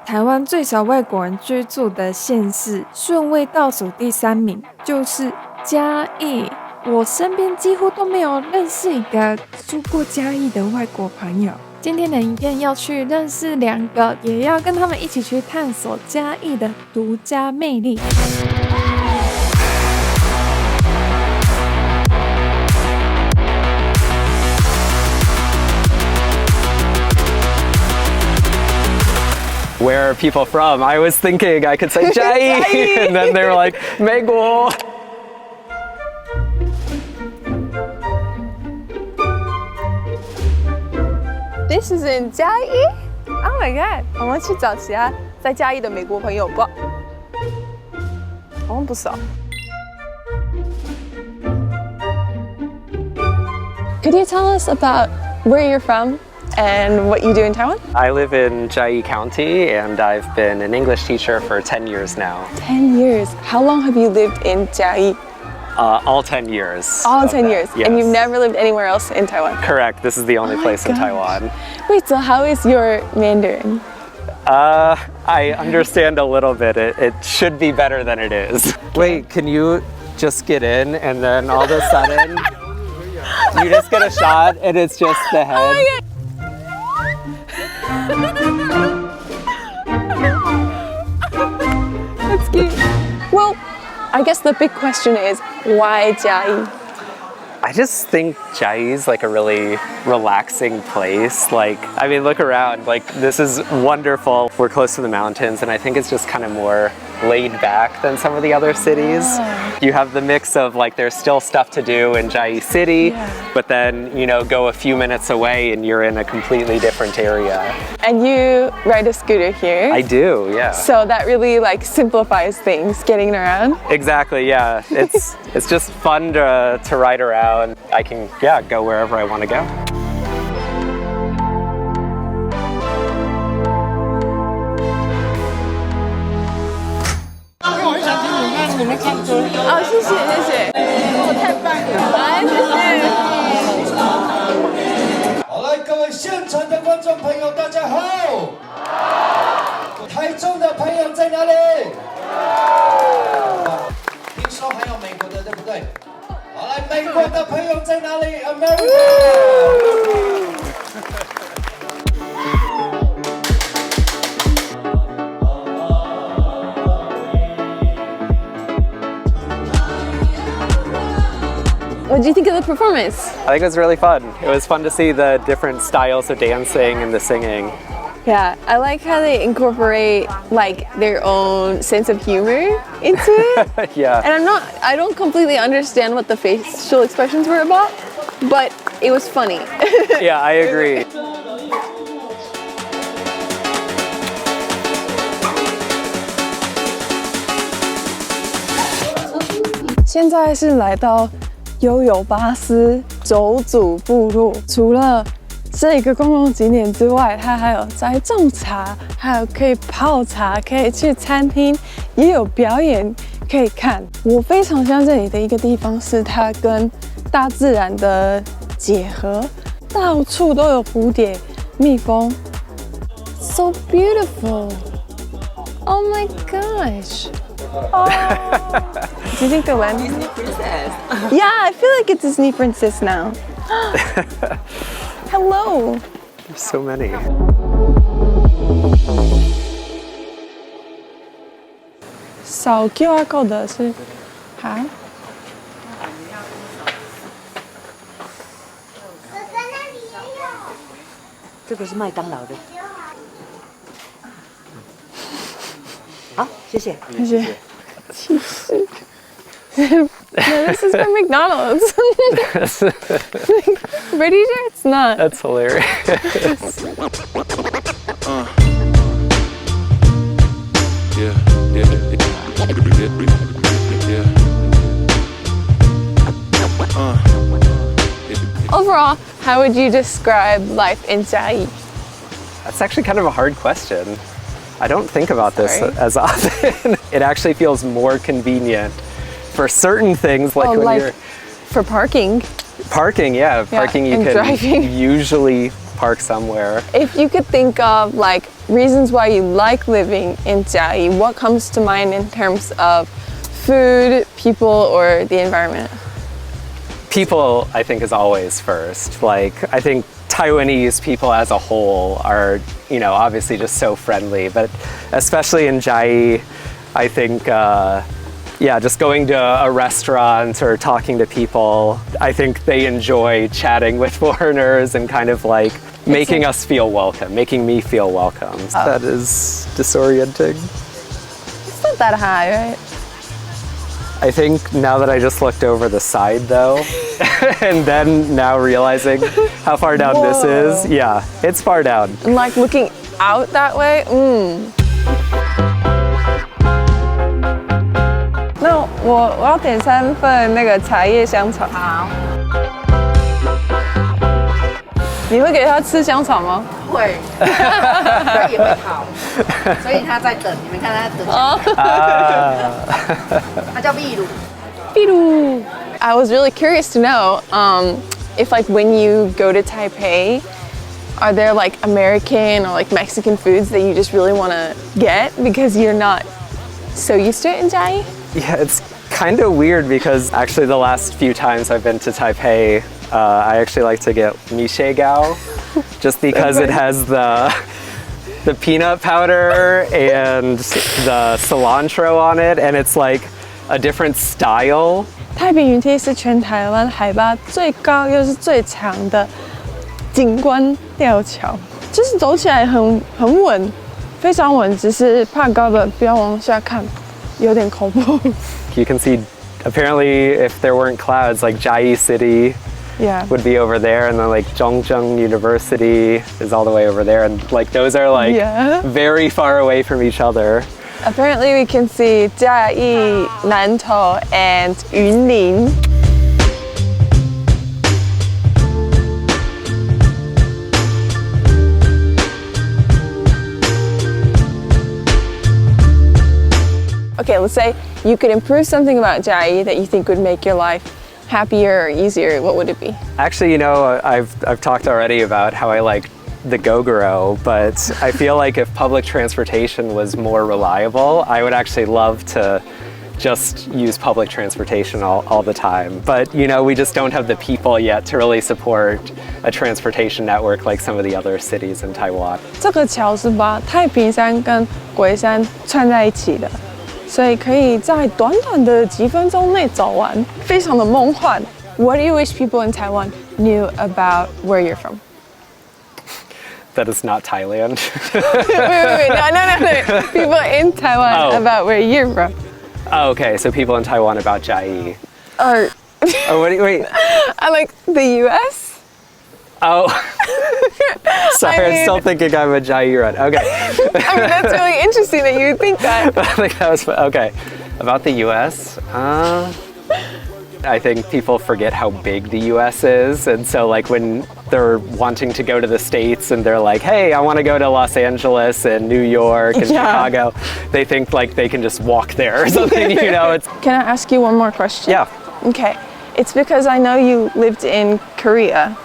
台湾最少外国人居住的县市，顺位倒数第3名就是嘉义。我身边几乎都没有认识一个住过嘉义的外国朋友。今天的影片要去认识2个，也要跟他们一起去探索嘉义的独家魅力。Where are people from? I was thinking I could say Chiayi, and then they were like, Meimei. This is in Chiayi? Oh my god! 我们去找其他在嘉义的美国朋友吧。好像不少。Could you tell us about where you're from and what you do in Taiwan? I live in Chiayi County, and I've been an English teacher for 10 years now. 10 years. How long have you lived in Chiayi? All 10 years. All 10 years. Yes. And you've never lived anywhere else in Taiwan? Correct. This is the only place in Taiwan. Wait, so how is your Mandarin? I understand a little bit. It should be better than it is. Wait, can you just get in, and then all of a sudden you just get a shot and it's just the head? That's cute. Well, I guess the big question is, why Chiayi? I just think Chiayi is like a really relaxing place. Like, I mean, look around, like this is wonderful. We're close to the mountains, and I think it's just kind of more laid back than some of the other cities. You have the mix of like there's still stuff to do in Chiayi City, but then, you know, go a few minutes away and you're in a completely different area. And you ride a scooter here? I do, yeah. So that really like simplifies things, getting around? Exactly, yeah. It's just fun to ride around. I can, go wherever I want to go. 哦，谢谢谢谢，太棒了，来谢谢。好，来各位现场的观众朋友，大家好。台中的朋友在哪里？听说还有美国的，对不对？好，来美国的朋友在哪里 ？America。What did you think of the performance? I think it was really fun. It was fun to see the different styles of dancing and the singing. Yeah, I like how they incorporate like their own sense of humor into it. Yeah. And I don't completely understand what the facial expressions were about, but it was funny. Yeah, I agree. 现在是来到YUYUPAS走组部落，除了这个公共景点之外，它还有在种茶，还有可以泡茶，可以去餐厅，也有表演可以看。我非常喜欢这里的一个地方是它跟大自然的结合，到处都有蝴蝶、蜜蜂 ，so beautiful. Oh my gosh. Oh. Do you think the land? Disney princess. Yeah, I feel like a Disney princess now. Hello. There's so many. 扫 QR code 的是好。这个是麦当劳的。好，谢谢。谢谢。其实。No, this is from McDonald's. Pretty sure it's not. That's hilarious. Overall, how would you describe life in Chiayi? That's actually kind of a hard question. I don't think about this as often. It actually feels more convenient for certain things, like when like you're for parking. Parking, yeah. Parking, you can driving. usually park somewhere. If you could think of like reasons why you like living in Chiayi, what comes to mind in terms of food, people, or the environment? People, I think, is always first. Like, I think Taiwanese people as a whole are, you know, obviously just so friendly, but especially in Chiayi, I think, yeah, just going to a restaurant or talking to people, I think they enjoy chatting with foreigners and kind of like making us feel welcome, making me feel welcome. That is disorienting. It's not that high, right? I think now that I just looked over the side though, and then now realizing how far down this is, yeah, it's far down. And like looking out that way, 那我要点3份那个茶叶香肠。好，你会给他吃香肠吗？会，他也会跑，所以他在等。你们看他等。他叫秘鲁。秘鲁。I was really curious to know if like when you go to Taipei, are there like American or like Mexican foods that you just really want to get because you're not so used to it in Chiayi? Yeah, it's kind of weird because actually the last few times I've been to Taipei, I actually like to get mixiegao just because it has the peanut powder and the cilantro on it, and it's like a different style. 太平云梯是全台湾海拔最高又是最长的景观吊桥，就是走起来很稳，非常稳，只是怕高的不要往下看，有点恐怖。You can see, apparently, if there weren't clouds, like Chiayi City Yeah. would be over there, and then like Zhongzheng University is all the way over there, and like those are like very far away from each other. Apparently, we can see Chiayi, Nantou, and Yunlin. Okay, let's say you could improve something about Chiayi that you think would make your life happier or easier. What would it be? Actually, you know, I've talked already about how I like the Gogoro, but I feel like if public transportation was more reliable, I would actually love to just use public transportation all the time. But, you know, we just don't have the people yet to really support a transportation network like some of the other cities in Taiwan. 这个桥是把太平山跟龟山串在一起的，所以可以在短短的几分钟内走完，非常的梦幻。What do you wish people in Taiwan knew about where you're from? That is not Thailand. wait, no. People in Taiwan about where you're from. Oh, okay, so people in Taiwan about Chiayi. Or Oh, wait. I like the U.S. Oh. Sorry, I'm still thinking I'm a Chiayi run. Okay. I mean, that's really interesting that you think that. I think that was okay. About the U.S., I think people forget how big the U.S. is, and so like when they're wanting to go to the States and they're like, hey, I want to go to Los Angeles and New York and Chicago, they think like they can just walk there or something, you know? It's Can I ask you one more question? Yeah. Okay. It's because I know you lived in Korea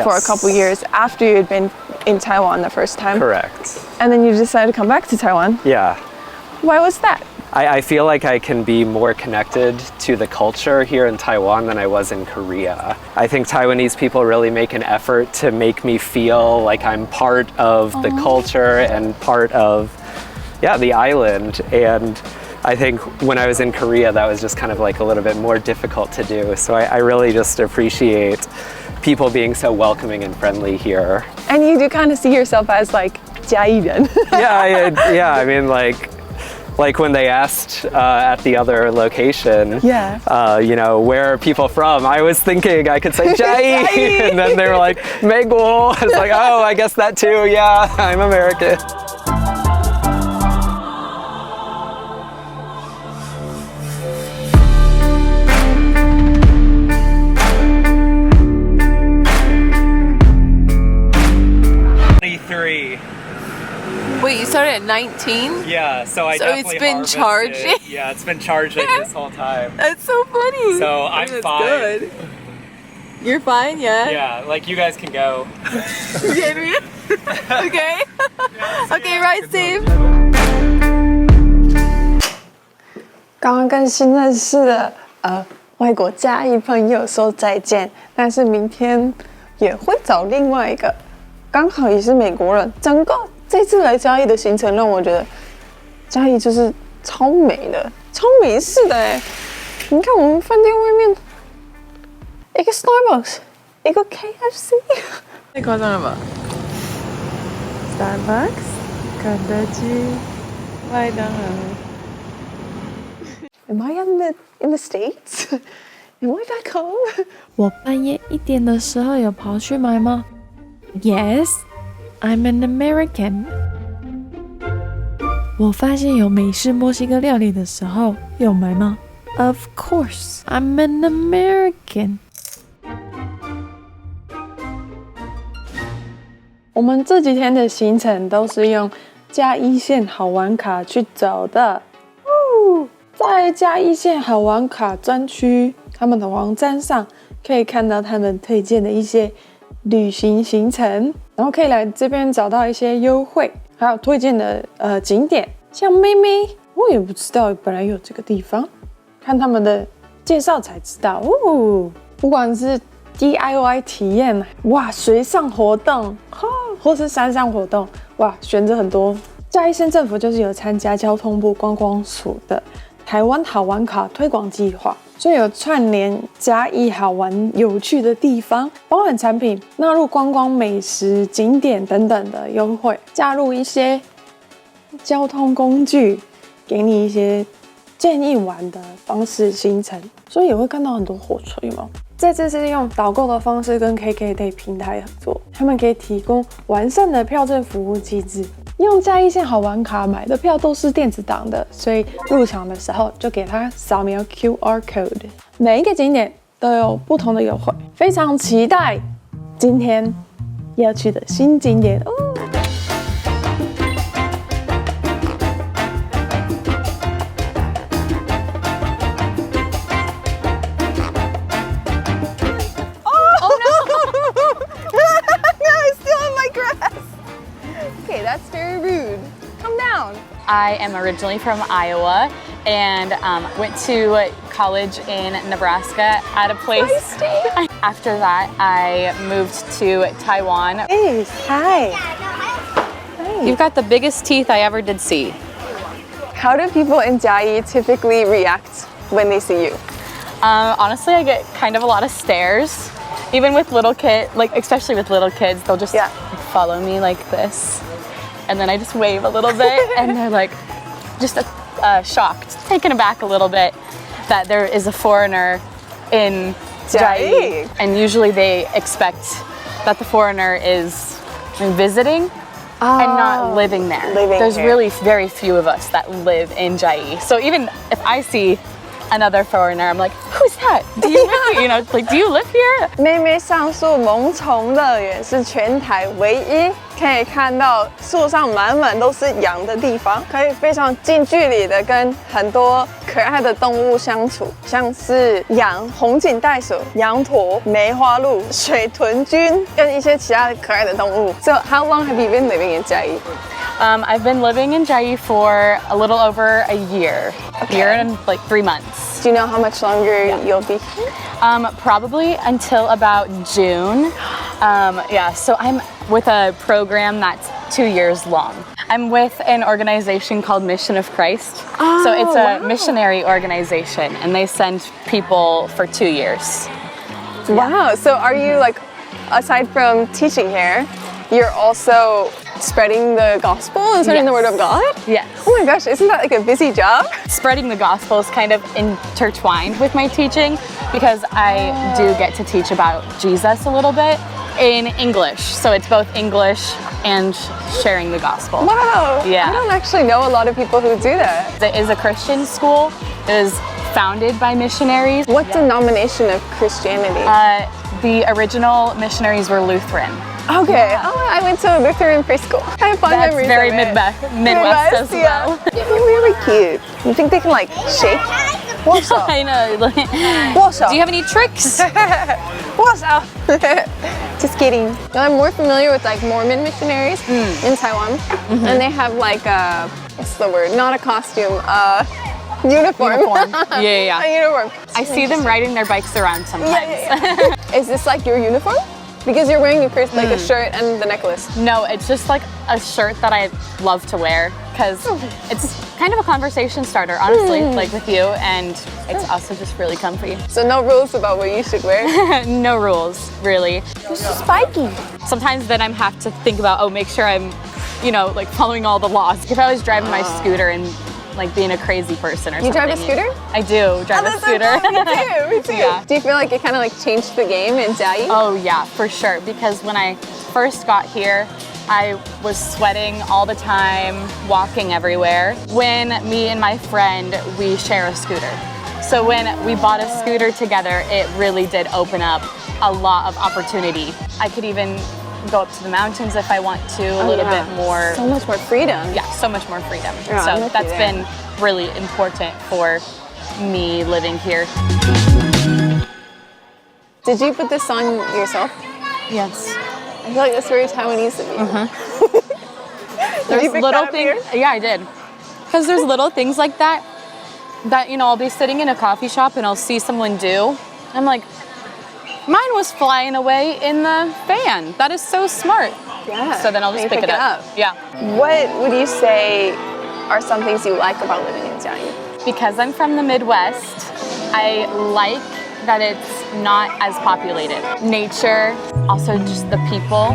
for a couple years after you had been in Taiwan the first time. Correct. And then you decided to come back to Taiwan. Yeah. Why was that? I feel like I can be more connected to the culture here in Taiwan than I was in Korea. I think Taiwanese people really make an effort to make me feel like I'm part of the culture and part of, the island. And I think when I was in Korea, that was just kind of like a little bit more difficult to do. So I really just appreciate people being so welcoming and friendly here. And you do kind of see yourself as like Chiayi-ren. Yeah, I mean like when they asked at the other location, you know, where are people from? I was thinking I could say Chiayi, and then they were like, Meiguo. I was like, oh, I guess that too. Yeah, I'm American. Wait, you started at 19? Yeah, so I definitely it's been harvested. charging? Yeah, it's been charging this whole time. That's so funny. So I'm That's fine. good. You're fine, yeah? Yeah, like you guys can go. Okay. Okay, ride safe. 刚刚跟新认识的外国嘉义朋友说再见，但是明天也会找另外一个，刚好也是美国人。整个这次来嘉义的行程让我觉得嘉义就是超美的，超美式的哎！你看我们饭店外面一个 Starbucks， 一个 KFC， 太夸张了吧 ？Starbucks， 肯德基，麦当劳。Am I in the States? Am I back home? 我半夜1点的时候有跑去买吗？ Yes, I'm an American. 我发现有美式墨西哥料理的时候有买吗？ Of course, I'm an American. 我们这几天的行程都是用嘉义县好玩卡去走的。在嘉义县好玩卡专区，他们的网站上可以看到他们推荐的一些旅行行程，然后可以来这边找到一些优惠，还有推荐的景点，像妹妹，我也不知道本来有这个地方，看他们的介绍才知道哦。不管是 DIY 体验，哇，水上活动，或是山上活动，哇，选择很多。嘉义县政府就是有参加交通部观光署的台湾好玩卡推广计划，所以有串联嘉义好玩有趣的地方，包含产品纳入观光美食景点等等的优惠，加入一些交通工具，给你一些建议玩的方式行程，所以也会看到很多火车，有没有？这次是用导购的方式跟 KKday 平台合作，他们可以提供完善的票证服务机制。用嘉义县好玩卡买的票都是电子档的，所以入场的时候就给他扫描 QR code。每一个景点都有不同的优惠，非常期待今天要去的新景点哦。I am originally from Iowa and went to college in Nebraska at a place. After that, I moved to Taiwan. Hey, hi. You've got the biggest teeth I ever did see. How do people in Chiayi typically react when they see you? Honestly, I get kind of a lot of stares. Even with little kids, like especially with little kids, they'll just follow me like this. And then I just wave a little bit and they're like just shocked, taken aback a little bit that there is a foreigner in Chiayi. And usually they expect that the foreigner is visiting and not living there. There's really very few of us that live in Chiayi. So even if I see another foreigner, I'm like, who's that? Do you live here? You know, like, do you live here? 妹妹上树萌宠乐园是全台唯一可以看到树上满满都是羊的地方，可以非常近距离的跟很多可爱的动物相处，像是羊、红颈袋鼠、羊驼、梅花鹿、水豚君，跟一些其他可爱的动物。So how long have you been living in Chiayi? I've been living in Chiayi for a little over a year. A year and like 3 months. Do you know how much longer you'll be here? Probably until about June. So I'm with a program that's 2 years long. I'm with an organization called Mission of Christ. So it's a missionary organization and they send people for 2 years. Wow, so are you like, aside from teaching here, you're also spreading the gospel and spreading the word of God? Yes. Oh my gosh, isn't that like a busy job? Spreading the gospel is kind of intertwined with my teaching because I do get to teach about Jesus a little bit in English. So it's both English and sharing the gospel. Wow. Yeah. I don't actually know a lot of people who do that. It is a Christian school. It is founded by missionaries. What denomination of Christianity? The original missionaries were Lutheran. Okay. Oh, I went to a Lutheran preschool. I have fun That's memories very of it. Midwest as well. They're really cute. You think they can like shake? 握手. I know.握手. Do you have any tricks? What's up? Just kidding. I'm more familiar with like Mormon missionaries in Taiwan, and they have like a what's the word? Not a costume, uniform. Yeah. A uniform. I see them riding their bikes around sometimes. Yeah. Is this like your uniform? Because you're wearing like a shirt and the necklace. No, it's just like a shirt that I love to wear because it's kind of a conversation starter, honestly, like with you, and it's also just really comfy. So no rules about what you should wear? No rules, really. It's just spiky. Sometimes then I have to think about, oh, make sure I'm, you know, like following all the laws. If I was driving my scooter and like being a crazy person or something. You drive a scooter? I do drive a scooter. So cool. Me too. Yeah. Do you feel like it kind of like changed the game in Chiayi? Oh yeah, for sure. Because when I first got here, I was sweating all the time, walking everywhere. When me and my friend, we share a scooter. So when we bought a scooter together, it really did open up a lot of opportunity. I could even go up to the mountains if I want to, a little bit more. So much more freedom. Yeah, so much more freedom. Yeah, so that's been really important for me living here. Did you put this on yourself? Yes. I feel like that's very Taiwanese of you. There's little things. Yeah, I did. Because there's little things like that, you know, I'll be sitting in a coffee shop and I'll see someone do. I'm like, mine was flying away in the fan. That is so smart. Yeah. So then I'll just pick it up. Yeah. What would you say are some things you like about living in Chiayi? Because I'm from the Midwest, I like that it's not as populated. Nature, also just the people.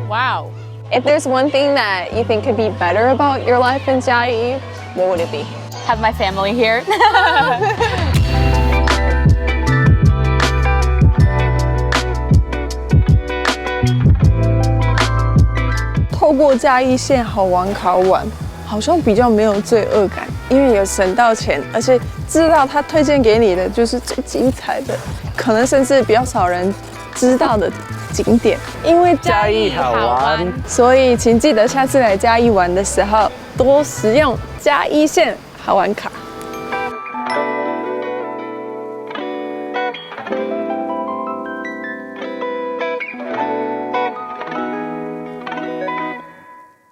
Wow. If there's one thing that you think could be better about your life in Chiayi, what would it be? Have my family here. 透过嘉义县好玩卡玩，好像比较没有罪恶感，因为有省到钱，而且知道他推荐给你的就是最精彩的，可能甚至比较少人知道的景点。因为嘉义好玩，所以请记得下次来嘉义玩的时候，多使用嘉义县好玩卡。